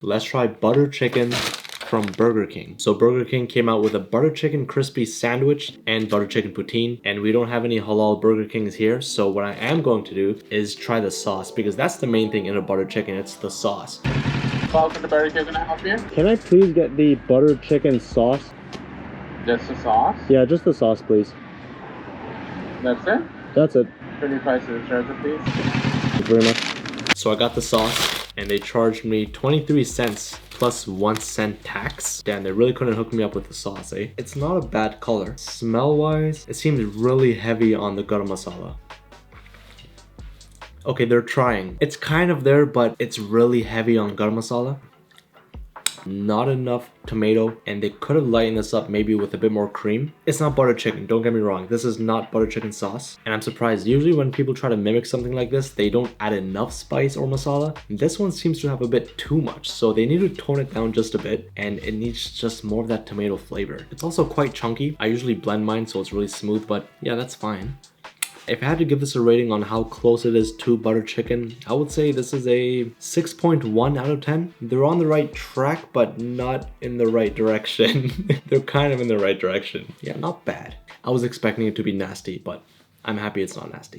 Let's try butter chicken from Burger King. So Burger King came out with a butter chicken crispy sandwich and butter chicken poutine, and we don't have any halal Burger Kings here, so what I am going to do is try the sauce, because that's the main thing in a butter chicken, it's the sauce. Welcome to Burger King. Can I help you? Can I please get the butter chicken sauce? Just the sauce? Yeah, just the sauce, please. That's it? That's it. Pretty price of the charger, please. Thank you very much. So I got the sauce, and they charged me 23 cents plus 1 cent tax. Damn, they really couldn't hook me up with the sauce, eh? It's not a bad color. Smell-wise, it seems really heavy on the garam masala. Okay, they're trying. It's kind of there, but it's really heavy on garam masala. Not enough tomato, and they could have lightened this up maybe with a bit more cream. It's not butter chicken, don't get me wrong. This is not butter chicken sauce, and I'm surprised. Usually when people try to mimic something like this, they don't add enough spice or masala. This one seems to have a bit too much, so they need to tone it down just a bit, and it needs just more of that tomato flavor. It's also quite chunky. I usually blend mine so it's really smooth, but yeah, that's fine. If I had to give this a rating on how close it is to butter chicken, I would say this is a 6.1 out of 10. They're on the right track, but not in the right direction. They're kind of in the right direction. Yeah, not bad. I was expecting it to be nasty, but I'm happy it's not nasty.